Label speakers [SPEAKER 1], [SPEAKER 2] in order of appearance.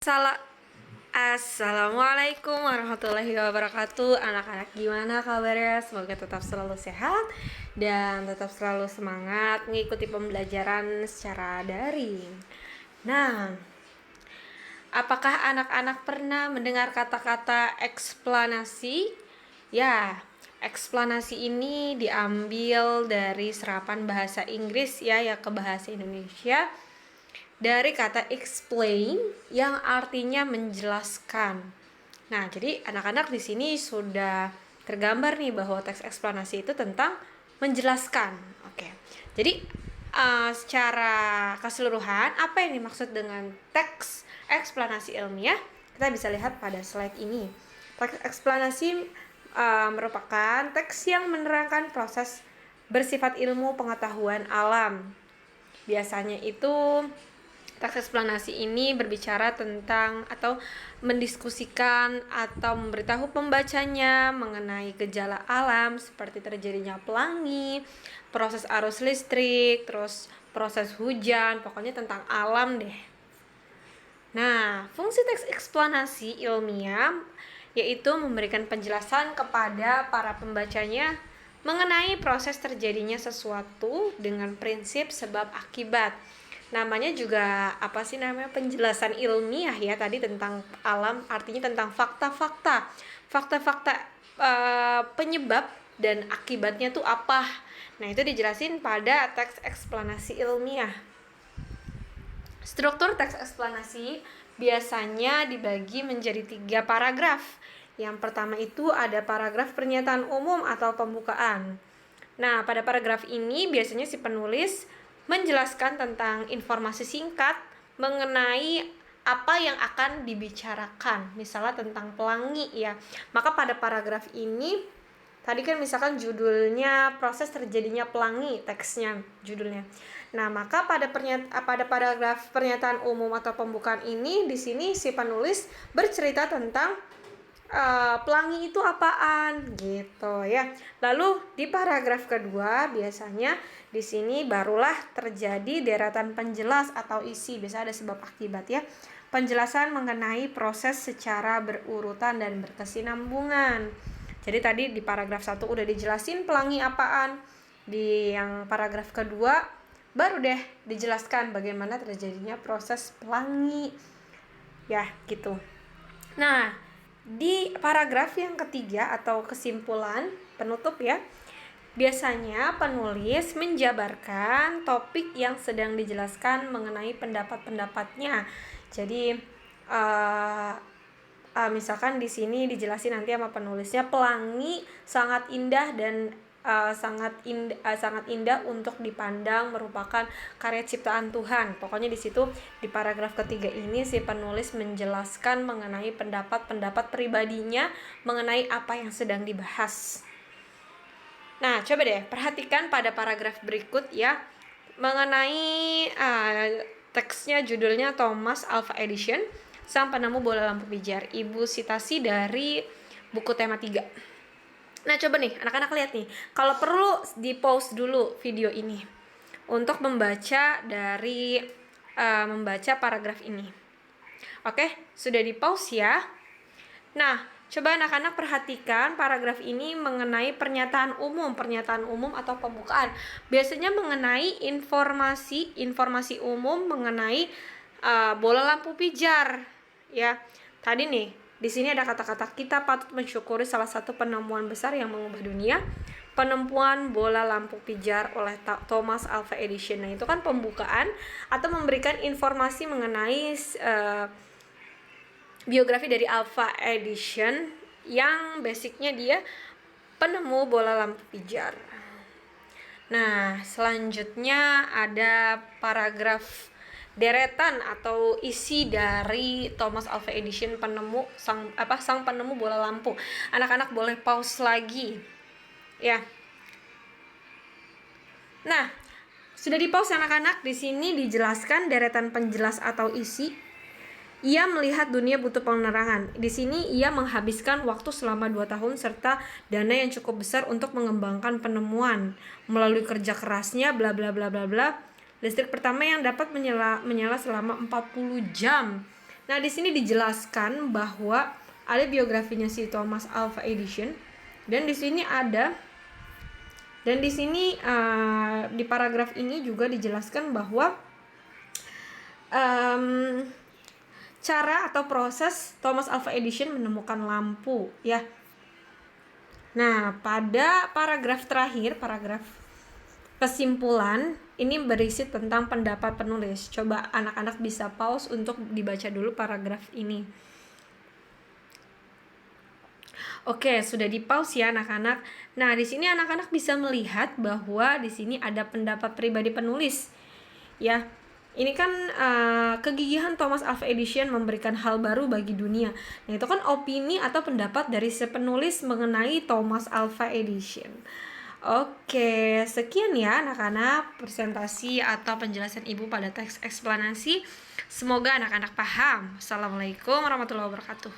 [SPEAKER 1] Sala- Assalamualaikum warahmatullahi wabarakatuh. Anak-anak gimana kabarnya? Semoga tetap selalu sehat dan tetap selalu semangat mengikuti pembelajaran secara daring. Nah, apakah anak-anak pernah mendengar kata-kata eksplanasi? Ya, eksplanasi ini diambil dari serapan bahasa Inggris ya ke bahasa Indonesia dari kata explain yang artinya menjelaskan. Nah, jadi anak-anak di sini sudah tergambar nih bahwa teks eksplanasi itu tentang menjelaskan. Oke. Jadi secara keseluruhan apa yang dimaksud dengan teks eksplanasi ilmiah? Kita bisa lihat pada slide ini. Teks eksplanasi merupakan teks yang menerangkan proses bersifat ilmu pengetahuan alam. Biasanya itu teks eksplanasi ini berbicara tentang atau mendiskusikan atau memberitahu pembacanya mengenai gejala alam seperti terjadinya pelangi, proses arus listrik, terus proses hujan, pokoknya tentang alam deh. Nah, fungsi teks eksplanasi ilmiah yaitu memberikan penjelasan kepada para pembacanya mengenai proses terjadinya sesuatu dengan prinsip sebab akibat. Namanya juga penjelasan ilmiah ya, tadi tentang alam artinya tentang fakta-fakta penyebab dan akibatnya tuh apa. Nah, itu dijelasin pada teks eksplanasi ilmiah. Struktur teks eksplanasi biasanya dibagi menjadi 3 paragraf. Yang pertama itu ada paragraf pernyataan umum atau pembukaan. Nah, pada paragraf ini biasanya si penulis menjelaskan tentang informasi singkat mengenai apa yang akan dibicarakan, misalnya tentang pelangi ya. Maka pada paragraf ini tadi kan misalkan judulnya proses terjadinya pelangi, teksnya judulnya. Nah, maka pada paragraf pernyataan umum atau pembukaan ini di sini si penulis bercerita tentang pelangi itu apaan gitu ya. Lalu di paragraf kedua biasanya di sini barulah terjadi deretan penjelas atau isi, bisa ada sebab akibat ya. Penjelasan mengenai proses secara berurutan dan berkesinambungan. Jadi tadi di paragraf 1 udah dijelasin pelangi apaan. Di yang paragraf kedua baru deh dijelaskan bagaimana terjadinya proses pelangi. Ya, gitu. Nah, di paragraf yang ketiga atau kesimpulan penutup ya, biasanya penulis menjabarkan topik yang sedang dijelaskan mengenai pendapat-pendapatnya. Jadi misalkan di sini dijelasin nanti sama penulisnya pelangi sangat indah dan sangat indah untuk dipandang, merupakan karya ciptaan Tuhan. Pokoknya di situ di paragraf ketiga ini si penulis menjelaskan mengenai pendapat pribadinya mengenai apa yang sedang dibahas. Nah, coba deh perhatikan pada paragraf berikut ya mengenai teksnya, judulnya Thomas Alva Edison, Sang Penemu Bola Lampu Pijar. Ibu citasi dari buku tema 3. Nah, coba nih anak-anak lihat nih. Kalau perlu di pause dulu video ini untuk membaca paragraf ini. Oke, sudah di pause ya. Nah, coba anak-anak perhatikan paragraf ini mengenai pernyataan umum atau pembukaan. Biasanya mengenai informasi umum mengenai bola lampu pijar ya. Tadi nih di sini ada kata-kata kita patut mensyukuri salah satu penemuan besar yang mengubah dunia, penemuan bola lampu pijar oleh Thomas Alva Edison. Nah, itu kan pembukaan atau memberikan informasi mengenai biografi dari Alva Edison yang basicnya dia penemu bola lampu pijar. Nah, selanjutnya ada paragraf deretan atau isi dari Thomas Alva Edison sang penemu bola lampu. Anak-anak boleh pause lagi ya. Nah, sudah di pause anak-anak. Di sini dijelaskan deretan penjelas atau isi. Ia melihat dunia butuh penerangan. Di sini ia menghabiskan waktu selama 2 tahun serta dana yang cukup besar untuk mengembangkan penemuan. Melalui kerja kerasnya bla bla bla bla bla, listrik pertama yang dapat menyala selama 40 jam Nah, di sini dijelaskan bahwa ada biografinya si Thomas Alva Edison, dan di sini di paragraf ini juga dijelaskan bahwa cara atau proses Thomas Alva Edison menemukan lampu, ya. Nah, pada paragraf terakhir, paragraf kesimpulan, ini berisi tentang pendapat penulis. Coba anak-anak bisa pause untuk dibaca dulu paragraf ini. Oke, sudah di pause ya anak-anak. Nah, di sini anak-anak bisa melihat bahwa di sini ada pendapat pribadi penulis. Ya, ini kan kegigihan Thomas Alva Edison memberikan hal baru bagi dunia. Nah, itu kan opini atau pendapat dari si penulis mengenai Thomas Alva Edison. Oke, sekian ya anak-anak presentasi atau penjelasan Ibu pada teks eksplanasi. Semoga anak-anak paham. Assalamualaikum warahmatullahi wabarakatuh.